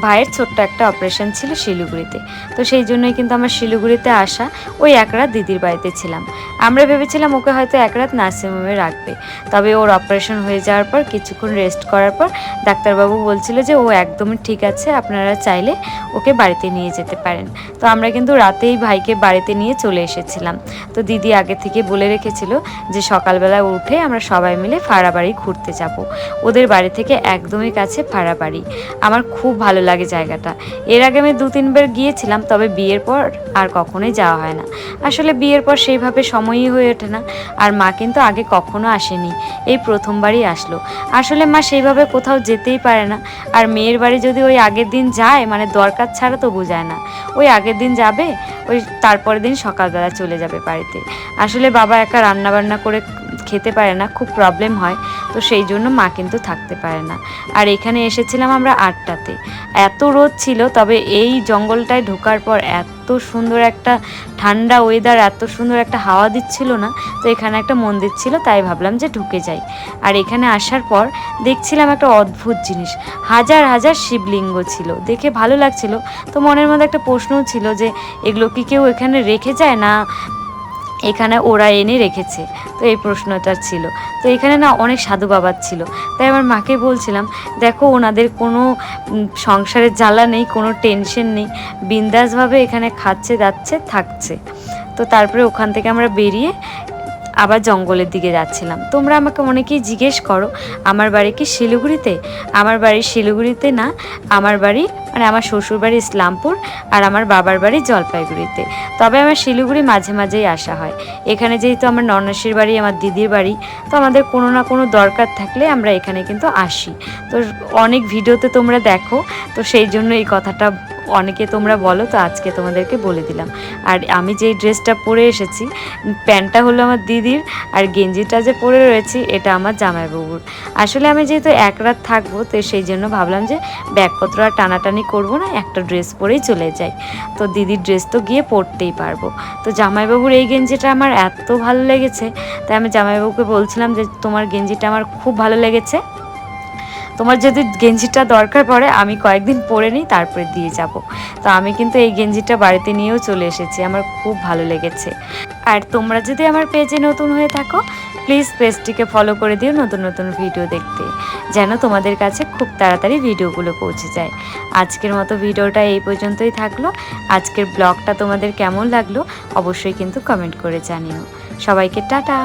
ভাইয়ের ছোট্ট একটা অপারেশন ছিল শিলিগুড়িতে। তো সেই জন্যই কিন্তু আমার শিলিগুড়িতে আসা। ওই এক রাত দিদির বাড়িতে ছিলাম। আমরা ভেবেছিলাম ওকে হয়তো এক রাত নার্সিংহোমে রাখবে, তবে ওর অপারেশন হয়ে যাওয়ার পর কিছুক্ষণ রেস্ট করার পর ডাক্তারবাবু বলছিল যে ও একদমই ঠিক আছে, আপনারা চাইলে ওকে বাড়িতে নিয়ে যেতে পারেন। তো আমরা কিন্তু রাতেই ভাইকে বাড়িতে নিয়ে চলে এসেছিলাম। তো দিদি আগে থেকে বলে রেখেছিল যে সকালবেলা উঠে আমরা সবাই মিলে ফাড়াবাড়ি ঘুরতে যাব। ওদের বাড়ি থেকে একদমই কাছে ফাড়াবাড়ি। আমার খুব ভালো লাগে জায়গাটা। এর আগে আমি 2-3 বার গিয়েছিলাম, তবে বিয়ের পর আর কখনোই যাওয়া হয় না। আসলে বিয়ের পর সেইভাবে সময়ই হয়ে ওঠে না। আর মা কিন্তু আগে কখনো আসেনি, এই প্রথমবারই আসলো। আসলে মা সেইভাবে কোথাও যেতেই পারে না। আর মেয়ের বাড়ি যদি ওই আগের দিন যায়, মানে দরকার ছাড়া তো বোঝায় না। ওই আগের দিন যাবে, ওই তারপরের দিন সকালবেলা চলে যাবে বাড়িতে। আসলে বাবা একা রান্নাবান্না করে খেতে পারে না, খুব প্রবলেম হয়। তো সেই জন্য মা কিন্তু থাকতে পারে না। আর এখানে এসেছিলাম আমরা 8টাতে। এত রোদ ছিল, তবে এই জঙ্গলটায় ঢোকার পর এত সুন্দর একটা ঠান্ডা ওয়েদার, এত সুন্দর একটা হাওয়া দিচ্ছিল না। তো এখানে একটা মন্দির ছিল, তাই ভাবলাম যে ঢুকে যাই। আর এখানে আসার পর দেখছিলাম একটা অদ্ভুত জিনিস, হাজার হাজার শিবলিঙ্গ ছিল, দেখে ভালো লাগছিল। তো মনের মধ্যে একটা প্রশ্নও ছিল যে এগুলো কি কেউ এখানে রেখে যায়, না এখানে ওরা এনে রেখেছে। তো এই প্রশ্নটা ছিল। তো এখানে না অনেক সাধু বাবা ছিল। তাই আমার মাকে বলছিলাম, দেখো ওনাদের কোনো সংসারের জ্বালা নেই, কোনো টেনশন নেই, বিন্দাসভাবে এখানে খাচ্ছে যাচ্ছে থাকছে। তো তারপরে ওখান থেকে আমরা বেরিয়ে আবার জঙ্গলের দিকে যাচ্ছিলাম। তোমরা আমাকে অনেকেই জিজ্ঞেস করো আমার বাড়ি কি শিলিগুড়িতে। আমার বাড়ি শিলিগুড়িতে না, আমার বাড়ি মানে আমার শ্বশুর বাড়ি ইসলামপুর, আর আমার বাবার বাড়ি জলপাইগুড়িতে। তবে আমার শিলিগুড়ি মাঝে মাঝেই আসা হয়। এখানে যেহেতু আমার ননসের বাড়ি, আমার দিদির বাড়ি, তো আমাদের কোনো না কোনো দরকার থাকলে আমরা এখানে কিন্তু আসি। তো অনেক ভিডিওতে তোমরা দেখো, তো সেই জন্য এই কথাটা অনেকে তোমরা বলো, তো আজকে তোমাদেরকে বলে দিলাম। আর আমি যেই ড্রেসটা পরে এসেছি, প্যান্টটা হলো আমার দিদির, আর গেঞ্জিটা যে পরে রয়েছি এটা আমার জামাইবাবুর। আসলে আমি যেহেতু এক রাত থাকবো, তো সেই জন্য ভাবলাম যে ব্যাগপত্র আর টানাটানি করবো না, একটা ড্রেস পরেই চলে যাই। তো দিদির ড্রেস তো গিয়ে পরতেই পারবো। তো জামাইবাবুর এই গেঞ্জিটা আমার এত ভালো লেগেছে, তাই আমি জামাইবাবুকে বলছিলাম যে তোমার গেঞ্জিটা আমার খুব ভালো লেগেছে, তোমার যদি গেঞ্জিটা দরকার পড়ে আমি কয়েকদিন পরে নিই, তারপরে দিয়ে যাব। তো আমি কিন্তু এই গেঞ্জিটা বাড়িতে নিয়েও চলে এসেছি, আমার খুব ভালো লেগেছে। আর তোমরা যদি আমার পেজে নতুন হয়ে থাকো, প্লিজ পেজটিকে ফলো করে দিও নতুন নতুন ভিডিও দেখতে, যেন তোমাদের কাছে খুব তাড়াতাড়ি ভিডিওগুলো পৌঁছে যায়। আজকের মতো ভিডিওটা এই পর্যন্তই থাকলো। আজকের ব্লগটা তোমাদের কেমন লাগলো অবশ্যই কিন্তু কমেন্ট করে জানিও। সবাইকে টাটা।